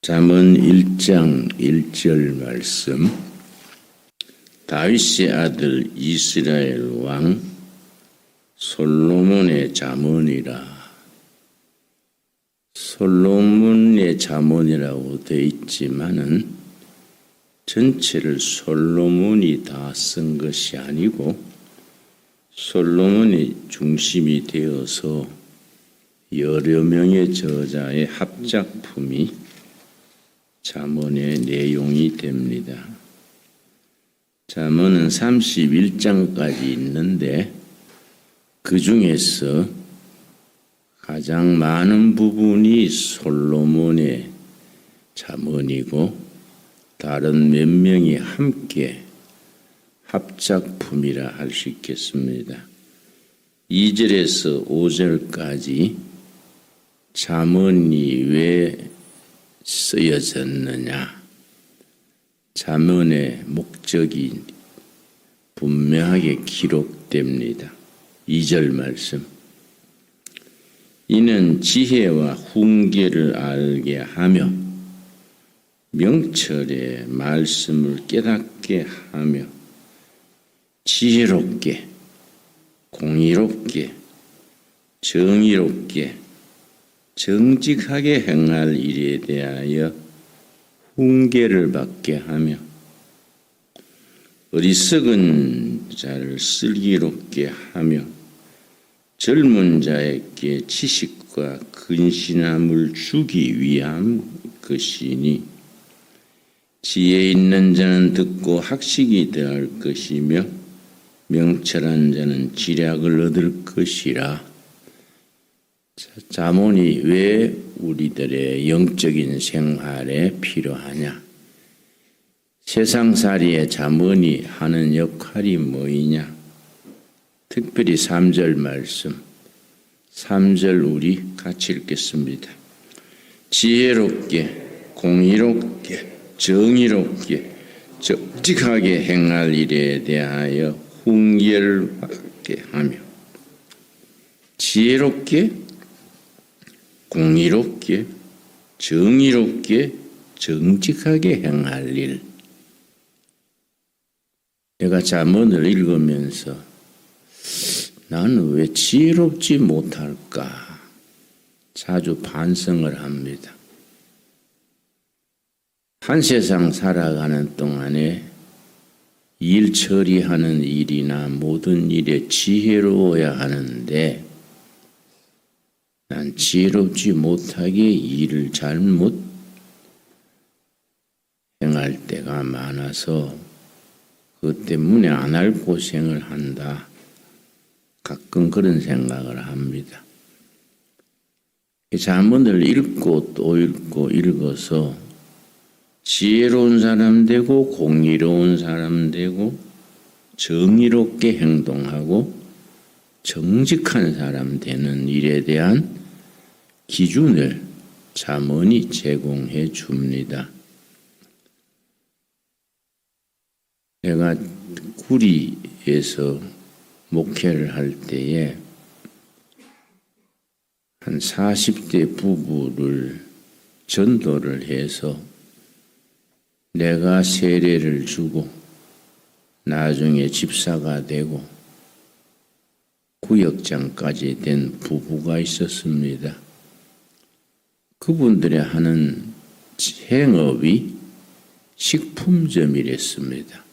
잠언 1장 1절 말씀. 다윗의 아들 이스라엘 왕 솔로몬의 잠언이라. 솔로몬의 잠언이라고 되어 있지만은 전체를 솔로몬이 다 쓴 것이 아니고 솔로몬이 중심이 되어서 여러 명의 저자의 합작품이 잠언의 내용이 됩니다. 잠언은 31장까지 있는데 그 중에서 가장 많은 부분이 솔로몬의 잠언이고 다른 몇 명이 함께 합작품이라 할 수 있겠습니다. 2절에서 5절까지 잠언이 왜 쓰여졌느냐, 잠언의 목적이 분명하게 기록됩니다. 2절 말씀. 이는 지혜와 훈계를 알게 하며 명철의 말씀을 깨닫게 하며 지혜롭게 공의롭게 정의롭게 정직하게 행할 일에 대하여 훈계를 받게 하며 어리석은 자를 슬기롭게 하며 젊은 자에게 지식과 근신함을 주기 위한 것이니 지혜 있는 자는 듣고 학식이 더할 것이며 명철한 자는 지략을 얻을 것이라. 잠언이 왜 우리들의 영적인 생활에 필요하냐? 세상살이의 잠언이 하는 역할이 뭐이냐? 특별히 3절 말씀, 3절 우리 같이 읽겠습니다. 지혜롭게 공의롭게 정의롭게 정직하게 행할 일에 대하여 훈계를 받게 하며 지혜롭게 공의롭게 정의롭게 정직하게 행할 일. 내가 잠언을 읽으면서 나는 왜 지혜롭지 못할까 자주 반성을 합니다. 한 세상 살아가는 동안에 일 처리하는 일이나 모든 일에 지혜로워야 하는데 난 지혜롭지 못하게 일을 잘못 행할 때가 많아서 그 때문에 안 할 고생을 한다. 가끔 그런 생각을 합니다. 잠언을 읽고 또 읽고 읽어서 지혜로운 사람 되고 공의로운 사람 되고 정의롭게 행동하고 정직한 사람 되는 일에 대한 기준을 잠언이 제공해 줍니다. 내가 구리에서 목회를 할 때에 한 40대 부부를 전도를 해서 내가 세례를 주고 나중에 집사가 되고 구역장까지 된 부부가 있었습니다. 그분들이 하는 행업이 식품점이랬습니다.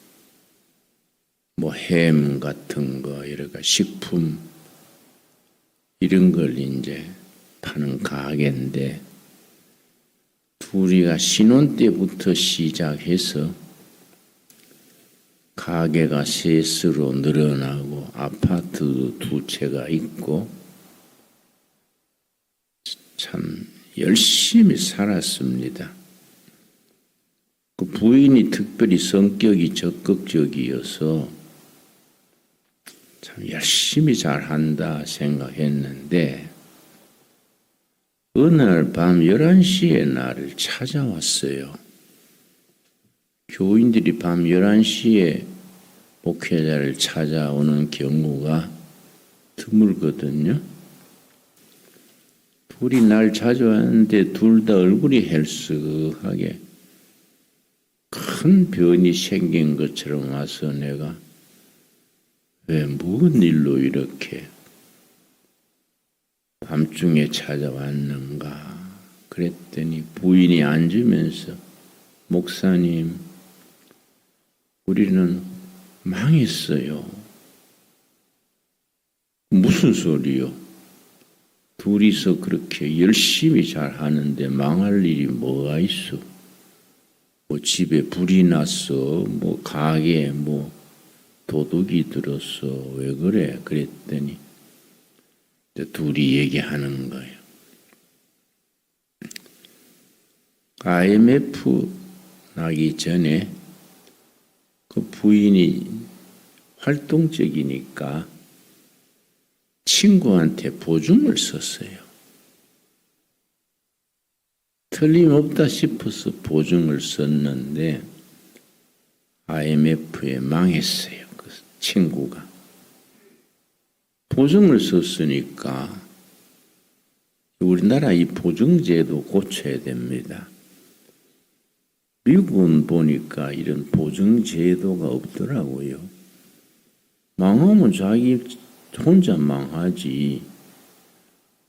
뭐 햄 같은 거, 이렇게 식품 이런 걸 이제 파는 가게인데 둘이가 신혼 때부터 시작해서 가게가 셋으로 늘어나고 아파트도 2채가 있고 참 열심히 살았습니다. 그 부인이 특별히 성격이 적극적이어서 참 열심히 잘한다 생각했는데 어느 날 밤 11시에 나를 찾아왔어요. 교인들이 밤 11시에 목회자를 찾아오는 경우가 드물거든요. 둘이 날 찾아왔는데 둘 다 얼굴이 헬쓱하게 큰 변이 생긴 것처럼 와서 내가 왜 무슨 일로 이렇게 밤중에 찾아왔는가 그랬더니 부인이 앉으면서 목사님 우리는 망했어요. 무슨 소리요? 둘이서 그렇게 열심히 잘 하는데 망할 일이 뭐가 있어? 뭐 집에 불이 났어, 뭐 가게에 뭐 도둑이 들었어, 왜 그래? 그랬더니 둘이 얘기하는 거예요. IMF 나기 전에 그 부인이 활동적이니까 친구한테 보증을 썼어요. 틀림없다 싶어서 보증을 썼는데 IMF에 망했어요. 그 친구가. 보증을 썼으니까 우리나라 이 보증제도 고쳐야 됩니다. 미국은 보니까 이런 보증제도가 없더라고요. 망하면 자기 혼자 망하지.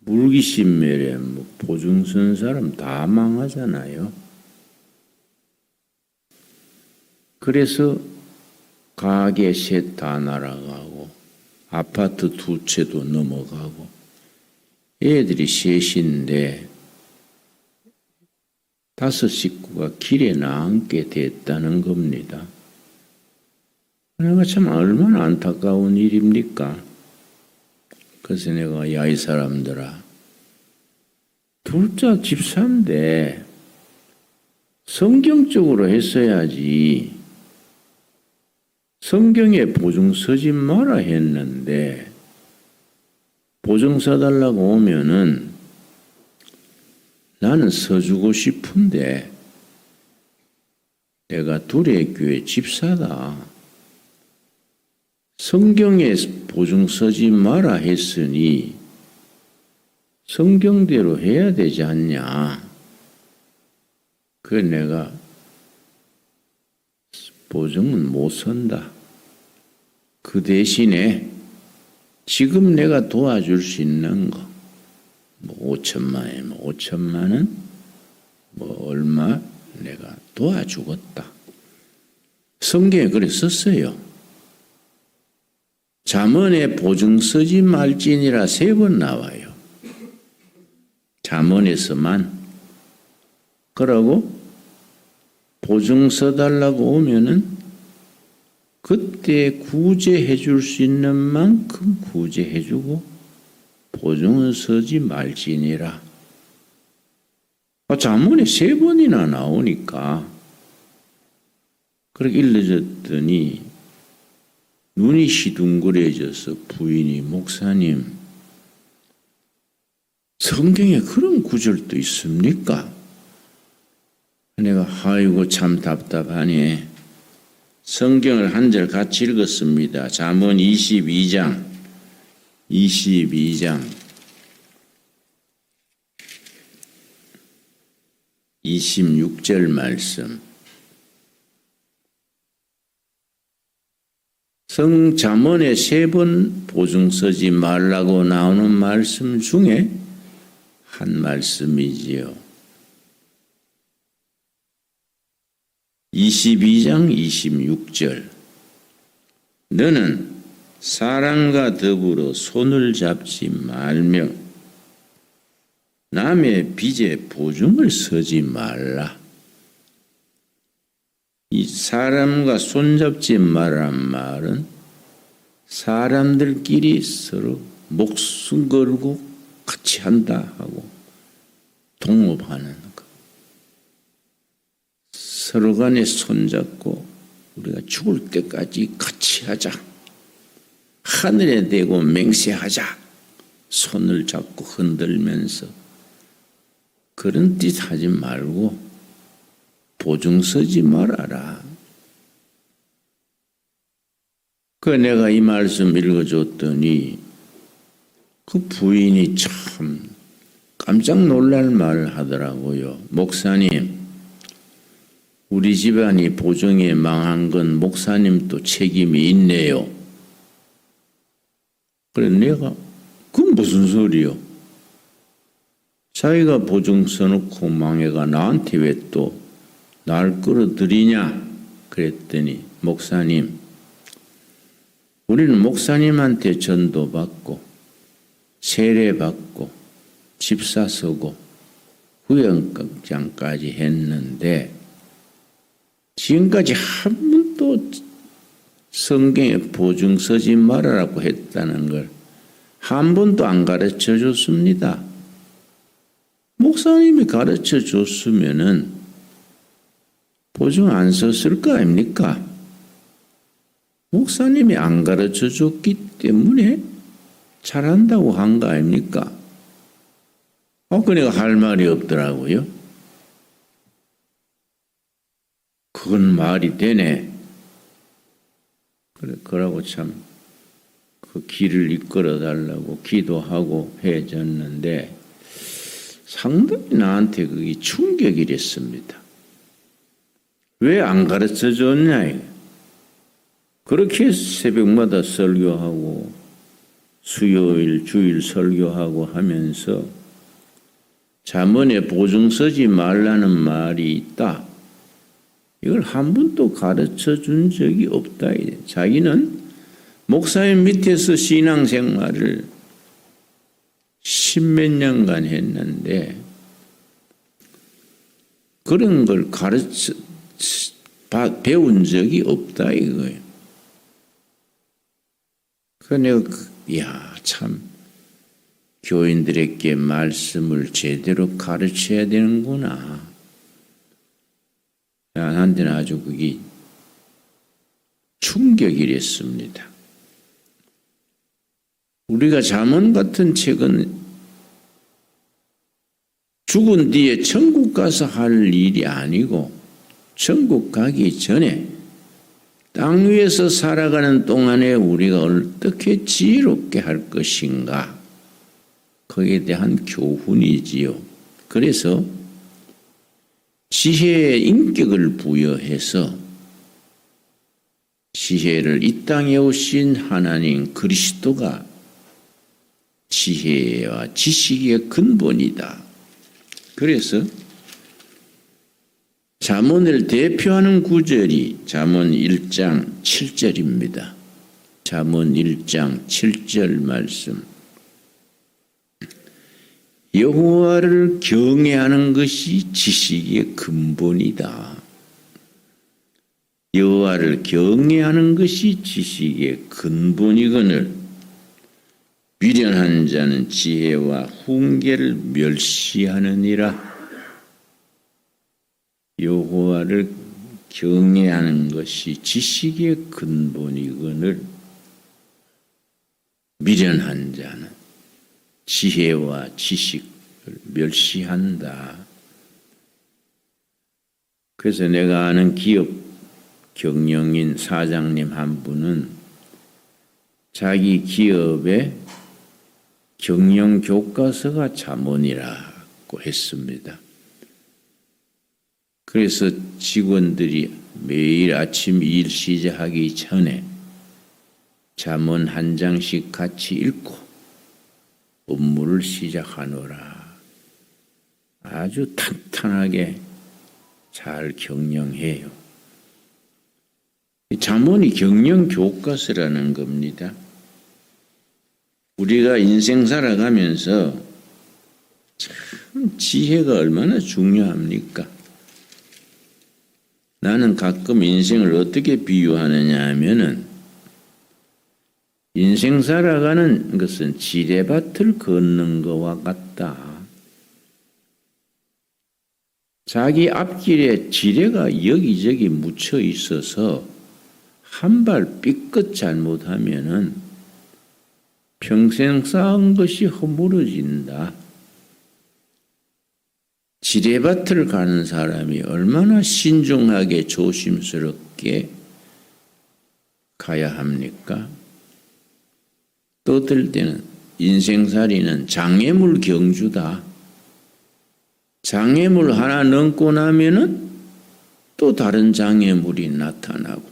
물귀신멸에 뭐 보증 쓴 사람 다 망하잖아요. 그래서 가게 셋 다 날아가고 아파트 2채도 넘어가고 애들이 셋인데 5 식구가 길에 나앉게 됐다는 겁니다. 내가 참 얼마나 안타까운 일입니까? 그래서 내가 야 이 사람들아 둘째 집사인데 성경적으로 했어야지. 성경에 보증 서지 마라 했는데 보증 서달라고 오면은 나는 서주고 싶은데 내가 둘의 교회 집사다. 성경에 보증 서지 마라 했으니 성경대로 해야 되지 않냐. 그 내가 보증은 못 선다. 그 대신에 지금 내가 도와줄 수 있는 거, 뭐 5천만 원이면 5천만 원, 뭐 얼마 내가 도와주겠다. 성경에 그래 썼어요. 잠언에 보증 서지 말지니라 3번 나와요. 잠언에서만. 그러고 보증 서달라고 오면은 그때 구제해 줄 수 있는 만큼 구제해 주고 보증은 서지 말지니라. 잠언에 3번이나 나오니까 그렇게 일러줬더니 눈이 시둥그레져서 부인이 목사님 성경에 그런 구절도 있습니까? 내가 아이고 참 답답하네. 성경을 한 절 같이 읽었습니다. 잠언 22장 26절 말씀. 잠언에 3번 보증 서지 말라고 나오는 말씀 중에 한 말씀이지요. 22장 26절. 너는 사람과 더불어 손을 잡지 말며 남의 빚에 보증을 서지 말라. 이 사람과 손잡지 말란 말은 사람들끼리 서로 목숨 걸고 같이 한다 하고 동업하는 것. 서로 간에 손잡고 우리가 죽을 때까지 같이 하자. 하늘에 대고 맹세하자. 손을 잡고 흔들면서 그런 짓 하지 말고 보증 서지 말아라. 그 내가 이 말씀 읽어줬더니 그 부인이 참 깜짝 놀랄 말을 하더라고요. 목사님, 우리 집안이 보정에 망한 건 목사님도 책임이 있네요. 그래 내가 그건 무슨 소리요? 자기가 보증 써놓고 망해가 나한테 왜 또 날 끌어들이냐? 그랬더니 목사님, 우리는 목사님한테 전도받고 세례받고 집사 서고 후원장까지 했는데 지금까지 한 번도 성경에 보증 서지 말아라고 했다는 걸 한 번도 안 가르쳐 줬습니다. 목사님이 가르쳐 줬으면은 보증 안 썼을 거 아닙니까? 목사님이 안 가르쳐 줬기 때문에 잘한다고 한 거 아닙니까? 그러니까 할 말이 없더라고요. 그건 말이 되네. 그러고 참 그 길을 이끌어 달라고 기도하고 해줬는데 상당히 나한테 그게 충격이랬습니다. 왜 안 가르쳐 줬냐? 그렇게 새벽마다 설교하고 수요일 주일 설교하고 하면서 잠언에 보증 서지 말라는 말이 있다. 이걸 한 번도 가르쳐 준 적이 없다. 자기는 목사님 밑에서 신앙생활을 10몇 년간 했는데 그런 걸 배운 적이 없다 이거예요. 그래서 내가 참 교인들에게 말씀을 제대로 가르쳐야 되는구나. 나한테는 아주 그게 충격이랬습니다. 우리가 잠언 같은 책은 죽은 뒤에 천국 가서 할 일이 아니고 천국 가기 전에 땅 위에서 살아가는 동안에 우리가 어떻게 지혜롭게 할 것인가, 거기에 대한 교훈이지요. 그래서 지혜의 인격을 부여해서 지혜를 이 땅에 오신 하나님 그리스도가 지혜와 지식의 근본이다. 그래서 잠언을 대표하는 구절이 잠언 1장 7절입니다. 잠언 1장 7절 말씀. 여호와를 경외하는 것이 지식의 근본이다. 여호와를 경외하는 것이 지식의 근본이거늘 미련한 자는 지혜와 훈계를 멸시하느니라. 여호와를 경외하는 것이 지식의 근본이거늘 미련한 자는 지혜와 지식을 멸시한다. 그래서 내가 아는 기업 경영인 사장님 한 분은 자기 기업의 경영 교과서가 잠언이라고 했습니다. 그래서 직원들이 매일 아침 일 시작하기 전에 잠언 한 장씩 같이 읽고 업무를 시작하노라. 아주 탄탄하게 잘 경영해요. 잠언이 경영 교과서라는 겁니다. 우리가 인생 살아가면서 참 지혜가 얼마나 중요합니까? 나는 가끔 인생을 어떻게 비유하느냐 하면은 인생 살아가는 것은 지뢰밭을 걷는 것과 같다. 자기 앞길에 지뢰가 여기저기 묻혀 있어서 한 발 삐끗 잘못하면은 평생 쌓은 것이 허물어진다. 지뢰밭을 가는 사람이 얼마나 신중하게 조심스럽게 가야 합니까? 또 어떨 때는 인생살이는 장애물 경주다. 장애물 하나 넘고 나면은 또 다른 장애물이 나타나고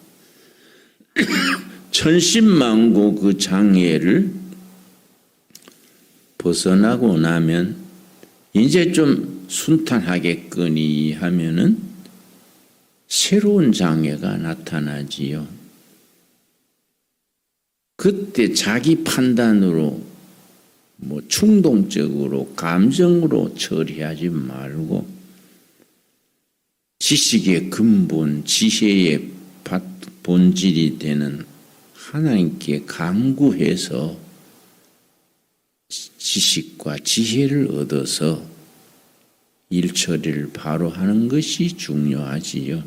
천신만고 그 장애를 벗어나고 나면 이제 좀 순탄하겠거니 하면은 새로운 장애가 나타나지요. 그때 자기 판단으로 충동적으로 감정으로 처리하지 말고 지식의 근본, 지혜의 본질이 되는 하나님께 간구해서 지식과 지혜를 얻어서 일 처리를 바로 하는 것이 중요하지요.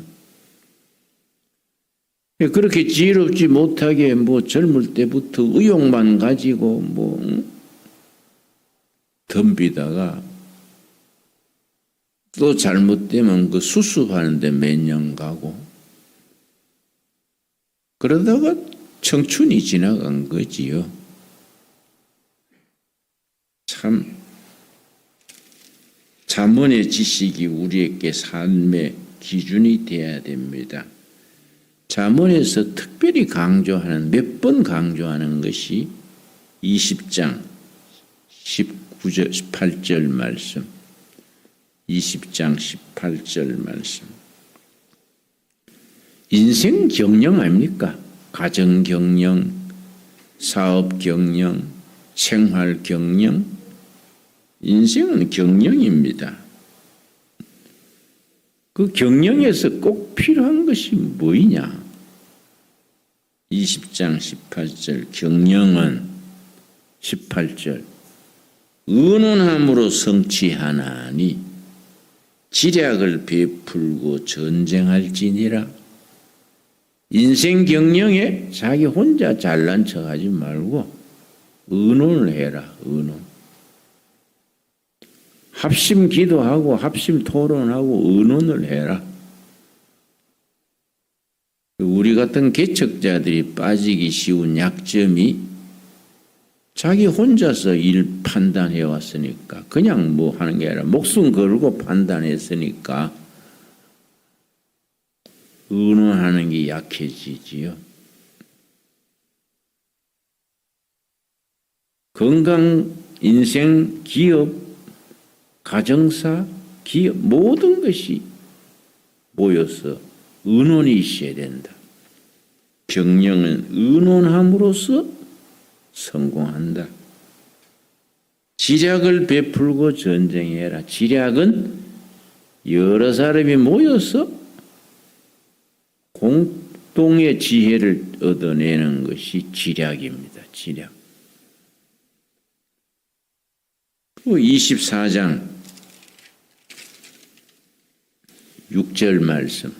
그렇게 지혜롭지 못하게 젊을 때부터 의욕만 가지고 덤비다가 또 잘못되면 그 수습하는데 몇 년 가고 그러다가 청춘이 지나간 거지요. 참 잠언의 지식이 우리에게 삶의 기준이 되어야 됩니다. 잠언에서 특별히 강조하는 몇 번 강조하는 것이 20장 19절 18절 말씀 20장 18절 말씀 인생 경영 아닙니까? 가정 경영, 사업 경영, 생활 경영 인생은 경영입니다. 그 경영에서 꼭 필요한 것이 뭐이냐? 20장 18절 경영은 18절 의논함으로 성취하나니 지략을 베풀고 전쟁할지니라. 인생 경영에 자기 혼자 잘난 척하지 말고 의논을 해라. 의논. 합심 기도하고 합심 토론하고 의논을 해라. 우리 같은 개척자들이 빠지기 쉬운 약점이 자기 혼자서 일 판단해 왔으니까 그냥 하는 게 아니라 목숨 걸고 판단했으니까 의논하는 게 약해지지요. 건강, 인생, 기업, 가정사, 기업 모든 것이 모여서 의논이 있어야 된다. 경영은 의논함으로써 성공한다. 지략을 베풀고 전쟁해라. 지략은 여러 사람이 모여서 공동의 지혜를 얻어내는 것이 지략입니다. 지략. 24장 6절 말씀.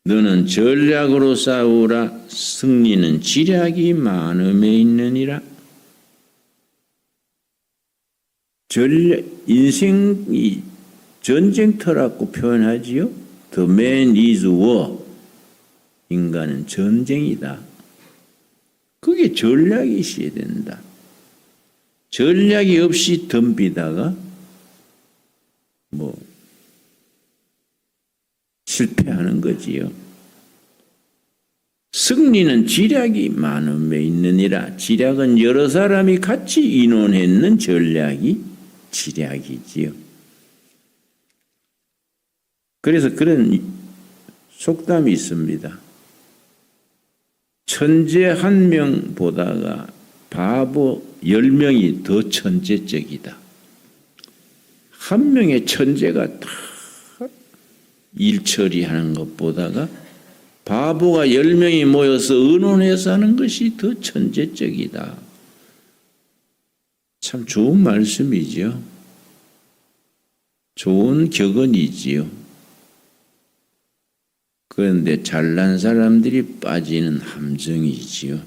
너는 전략으로 싸우라. 승리는 지략이 많음에 있느니라. 인생이 전쟁터라고 표현하지요. The man is war. 인간은 전쟁이다. 그게 전략이 있어야 된다. 전략이 없이 덤비다가 실패하는 거지요. 승리는 지략이 많음에 있느니라. 지략은 여러 사람이 같이 의논했는 전략이 지략이지요. 그래서 그런 속담이 있습니다. 천재 한 명보다가 바보 10명이 더 천재적이다. 한 명의 천재가 다 일 처리하는 것보다가 바보가 10명이 모여서 의논해서 하는 것이 더 천재적이다. 참 좋은 말씀이지요. 좋은 격언이지요. 그런데 잘난 사람들이 빠지는 함정이지요.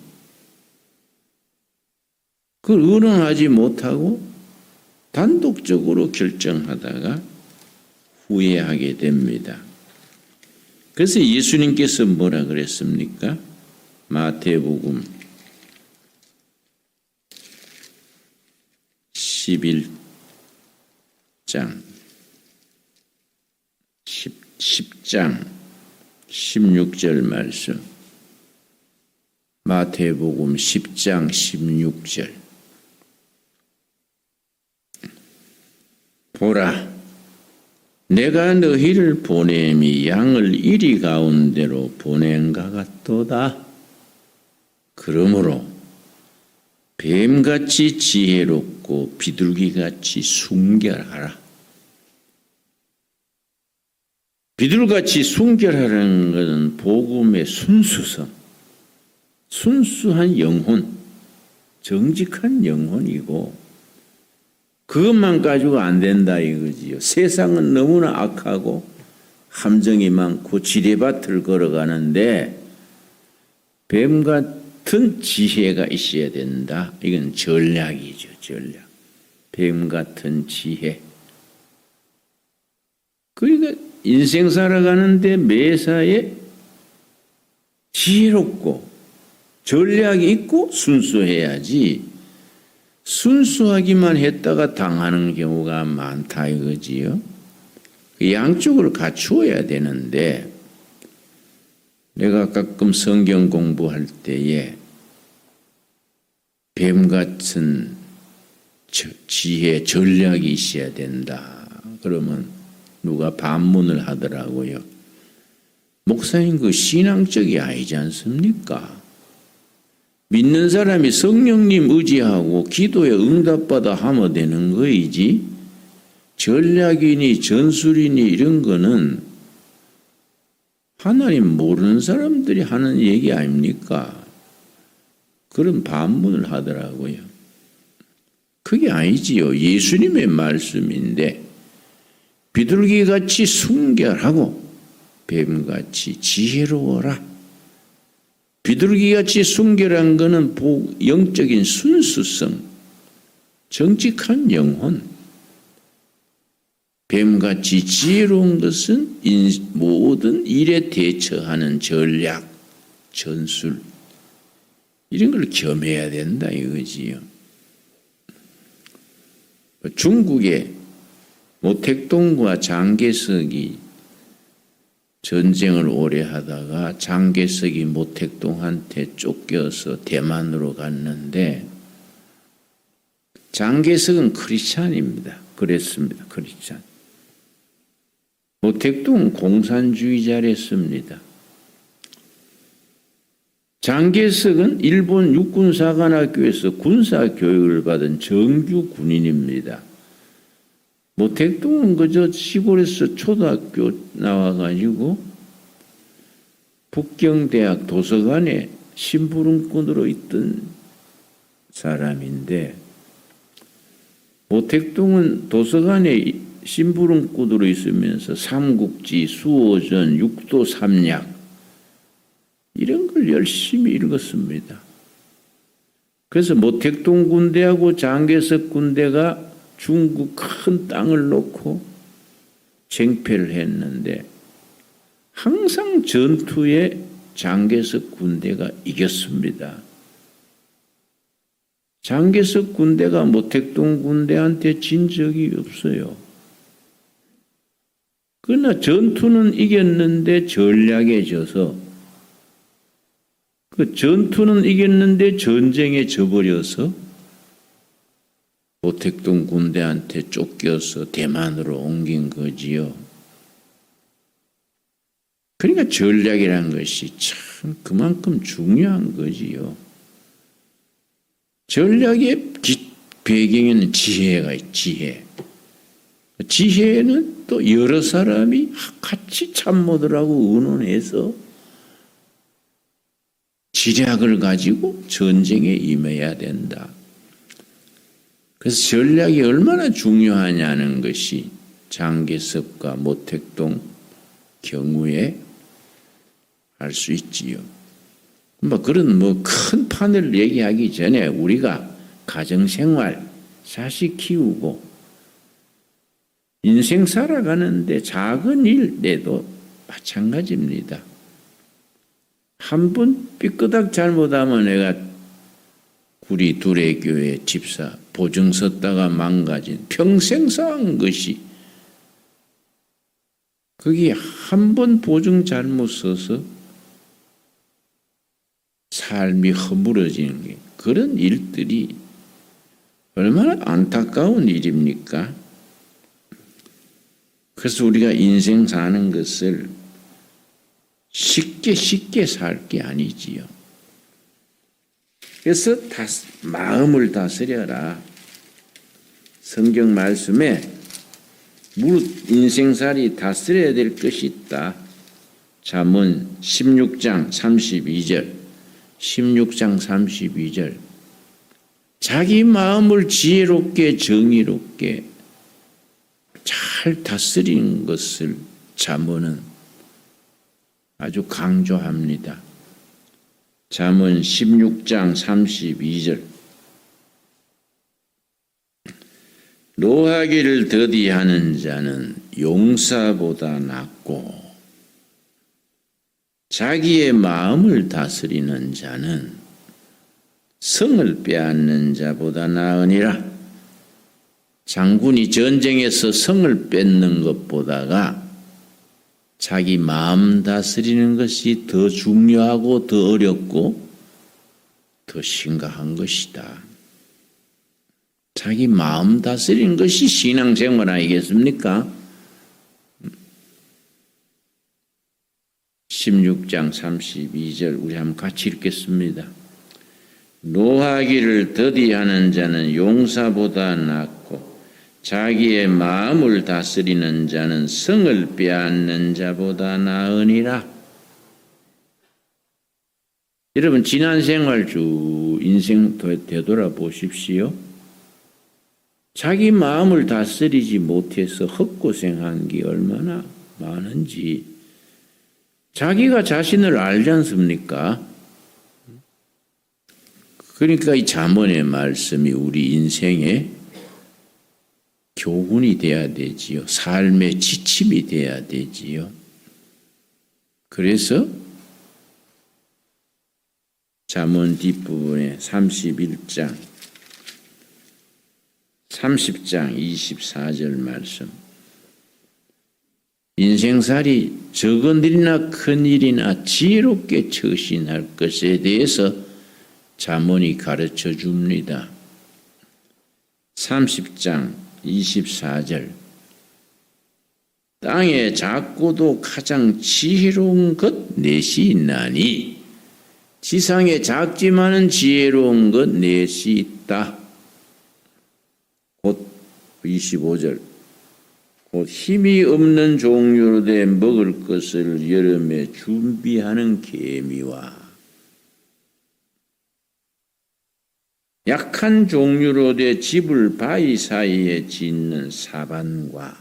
그걸 의논하지 못하고 단독적으로 결정하다가 후회하게 됩니다. 그래서 예수님께서 뭐라 그랬습니까? 마태복음 11장 10장 16절 말씀, 마태복음 10장 16절. 보라, 내가 너희를 보냄이 양을 이리 가운데로 보낸가 같도다. 그러므로 뱀같이 지혜롭고 비둘기같이 순결하라. 비둘기같이 순결하라는 것은 복음의 순수성, 순수한 영혼, 정직한 영혼이고, 그것만 가지고 안 된다 이거지요. 세상은 너무나 악하고 함정이 많고 지뢰밭을 걸어가는데 뱀 같은 지혜가 있어야 된다. 이건 전략이죠. 전략. 뱀 같은 지혜. 그러니까 인생 살아가는데 매사에 지혜롭고 전략이 있고 순수해야지, 순수하기만 했다가 당하는 경우가 많다 이거지요. 양쪽을 갖추어야 되는데, 내가 가끔 성경 공부할 때에 뱀 같은 지혜, 전략이 있어야 된다. 그러면 누가 반문을 하더라고요. 목사님, 그 신앙적이 아니지 않습니까? 믿는 사람이 성령님 의지하고 기도에 응답받아 하면 되는 거이지, 전략이니 전술이니 이런 거는 하나님 모르는 사람들이 하는 얘기 아닙니까? 그런 반문을 하더라고요. 그게 아니지요. 예수님의 말씀인데, 비둘기같이 순결하고 뱀같이 지혜로워라. 비둘기같이 순결한 것은 영적인 순수성, 정직한 영혼. 뱀같이 지혜로운 것은 모든 일에 대처하는 전략, 전술, 이런 걸 겸해야 된다 이거지요. 중국의 모택동과 장개석이 전쟁을 오래 하다가 장개석이 모택동한테 쫓겨서 대만으로 갔는데, 장개석은 크리스찬입니다. 그랬습니다. 크리스찬. 모택동은 공산주의자랬습니다. 장개석은 일본 육군사관학교에서 군사교육을 받은 정규 군인입니다. 모택동은 그저 시골에서 초등학교 나와가지고 북경대학 도서관에 심부름꾼으로 있던 사람인데, 모택동은 도서관에 심부름꾼으로 있으면서 삼국지, 수호전, 육도삼약 이런 걸 열심히 읽었습니다. 그래서 모택동 군대하고 장개석 군대가 중국 큰 땅을 놓고 쟁패를 했는데, 항상 전투에 장개석 군대가 이겼습니다. 장개석 군대가 모택동 군대한테 진 적이 없어요. 그러나 전투는 이겼는데 전략에 져서, 그 전투는 이겼는데 전쟁에 져버려서 모택동 군대한테 쫓겨서 대만으로 옮긴 거지요. 그러니까 전략이라는 것이 참 그만큼 중요한 거지요. 전략의 배경에는 지혜가 있지. 지혜. 지혜는 또 여러 사람이 같이 참모들 하고 의논해서 지략을 가지고 전쟁에 임해야 된다. 그래서 전략이 얼마나 중요하냐는 것이 장개석과 모택동 경우에 알 수 있지요. 그런 큰 판을 얘기하기 전에 우리가 가정생활, 자식 키우고 인생 살아가는데 작은 일에도 마찬가지입니다. 한 번 삐끄덕 잘못하면 내가 구리 두레교회 집사 보증 썼다가 망가진 평생 쌓은 것이 거기 한 번 보증 잘못 써서 삶이 허물어지는 게 그런 일들이 얼마나 안타까운 일입니까? 그래서 우리가 인생 사는 것을 쉽게 살 게 아니지요. 그래서 마음을 다스려라. 성경 말씀에 무릇 인생살이 다스려야 될 것이 있다. 잠언 16장 32절 16장 32절 자기 마음을 지혜롭게 정의롭게 잘 다스리는 것을 잠언은 아주 강조합니다. 잠언 16장 32절 노하기를 더디하는 자는 용사보다 낫고 자기의 마음을 다스리는 자는 성을 빼앗는 자보다 나으니라. 장군이 전쟁에서 성을 뺏는 것보다가 자기 마음 다스리는 것이 더 중요하고 더 어렵고 더 심각한 것이다. 자기 마음 다스리는 것이 신앙생활 아니겠습니까? 16장 32절 우리 한번 같이 읽겠습니다. 노하기를 더디하는 자는 용사보다 낫고 자기의 마음을 다스리는 자는 성을 빼앗는 자보다 나으니라. 여러분 지난 생활 쭉 인생 되돌아보십시오. 자기 마음을 다스리지 못해서 헛고생한 게 얼마나 많은지 자기가 자신을 알지 않습니까? 그러니까 이 잠언의 말씀이 우리 인생의 교훈이 돼야 되지요. 삶의 지침이 돼야 되지요. 그래서 잠언 뒷부분에 30장 24절 말씀 인생살이 적은 일이나 큰 일이나 지혜롭게 처신할 것에 대해서 잠언이 가르쳐 줍니다. 30장 24절 땅에 작고도 가장 지혜로운 것 넷이 있나니 지상에 작지만은 지혜로운 것 넷이 있다. 곧 25절 곧 힘이 없는 종류로 된 먹을 것을 여름에 준비하는 개미와 약한 종류로 된 집을 바위 사이에 짓는 사반과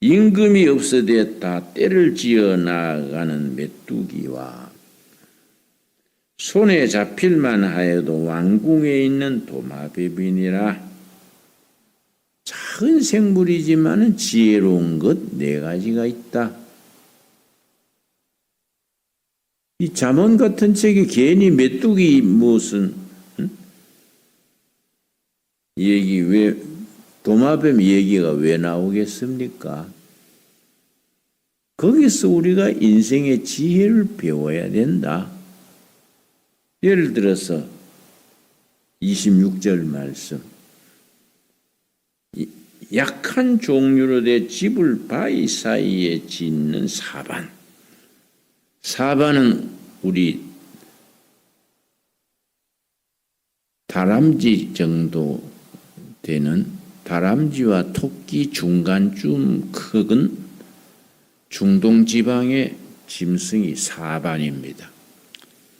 임금이 없어되 다 때를 지어 나아가는 메뚜기와 손에 잡힐만 하여도 왕궁에 있는 도마뱀이니라. 작은 생물이지만 지혜로운 것 네 가지가 있다. 이 잠언 같은 책에 괜히 메뚜기 무슨 얘기 왜 도마뱀 얘기가 왜 나오겠습니까? 거기서 우리가 인생의 지혜를 배워야 된다. 예를 들어서 26절 말씀 약한 종류로 된 집을 바위 사이에 짓는 사반. 사반은 우리 다람쥐 정도 되는 다람쥐와 토끼 중간쯤 크은 중동 지방의 짐승이 사반입니다.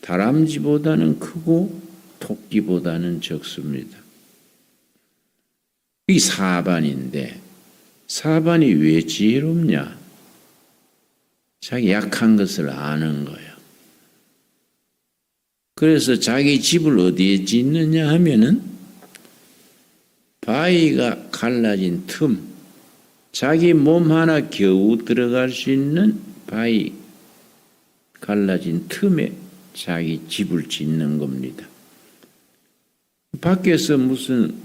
다람쥐보다는 크고 토끼보다는 적습니다. 이 사반인데 사반이 왜 지혜롭냐? 자기 약한 것을 아는 거예요. 그래서 자기 집을 어디에 짓느냐 하면은 바위가 갈라진 틈, 자기 몸 하나 겨우 들어갈 수 있는 바위 갈라진 틈에 자기 집을 짓는 겁니다. 밖에서 무슨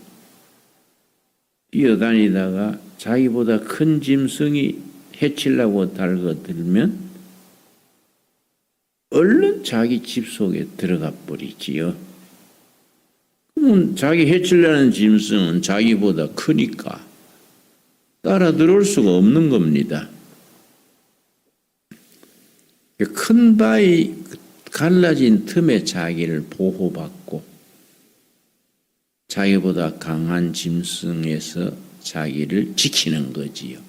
뛰어다니다가 자기보다 큰 짐승이 해치려고 달궈들면 얼른 자기 집 속에 들어가 버리지요. 그러면 자기 해치려는 짐승은 자기보다 크니까 따라 들어올 수가 없는 겁니다. 큰 바위 갈라진 틈에 자기를 보호받고 자기보다 강한 짐승에서 자기를 지키는 거지요.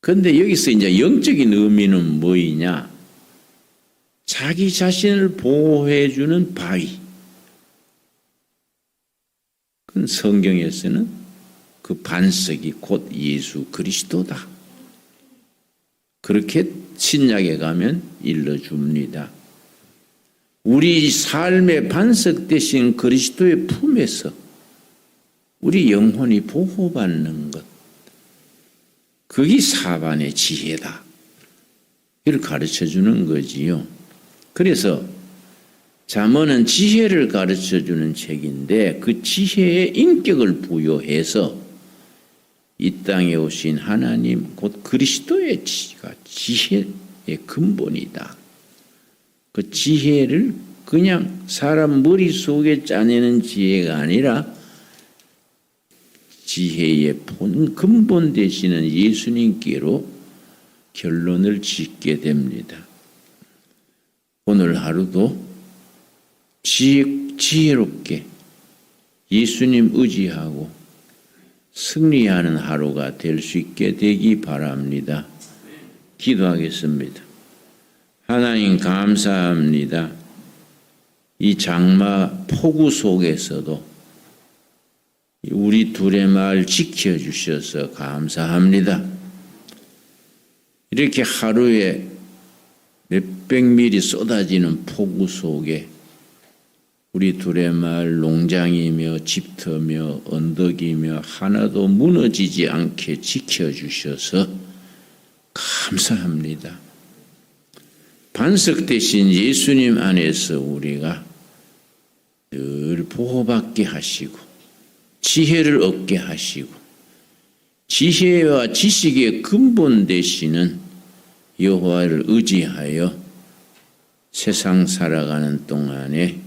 그런데 여기서 이제 영적인 의미는 뭐이냐? 자기 자신을 보호해주는 바위. 그 성경에서는 그 반석이 곧 예수 그리스도다. 그렇게 신약에 가면 일러줍니다. 우리 삶의 반석 대신 그리스도의 품에서 우리 영혼이 보호받는 것. 그게 사반의 지혜다. 이걸 가르쳐주는 거지요. 그래서 잠언은 지혜를 가르쳐주는 책인데 그 지혜의 인격을 부여해서 이 땅에 오신 하나님 곧 그리스도의 지혜의 근본이다. 그 지혜를 그냥 사람 머릿속에 짜내는 지혜가 아니라 지혜의 근본 되시는 예수님께로 결론을 짓게 됩니다. 오늘 하루도 지혜롭게 예수님 의지하고 승리하는 하루가 될 수 있게 되기 바랍니다. 기도하겠습니다. 하나님 감사합니다. 이 장마 폭우 속에서도 우리 둘의 말 지켜주셔서 감사합니다. 이렇게 하루에 몇백 밀이 쏟아지는 폭우 속에 우리 둘의 말 농장이며 집터며 언덕이며 하나도 무너지지 않게 지켜주셔서 감사합니다. 반석 대신 예수님 안에서 우리가 늘 보호받게 하시고 지혜를 얻게 하시고 지혜와 지식의 근본 되시는 여호와를 의지하여 세상 살아가는 동안에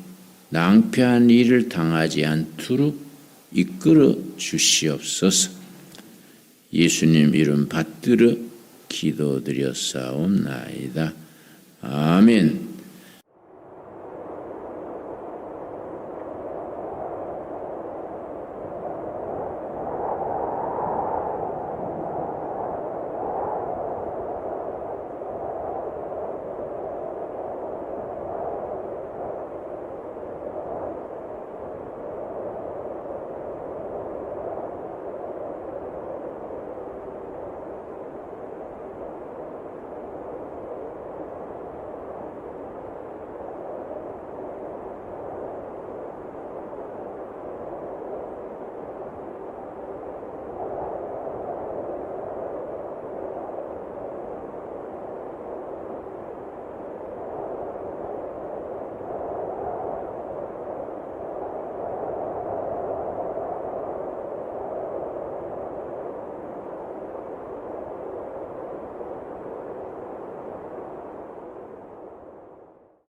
낭패한 일을 당하지 않도록 이끌어 주시옵소서. 예수님 이름 받들어 기도드렸사옵나이다. 아멘.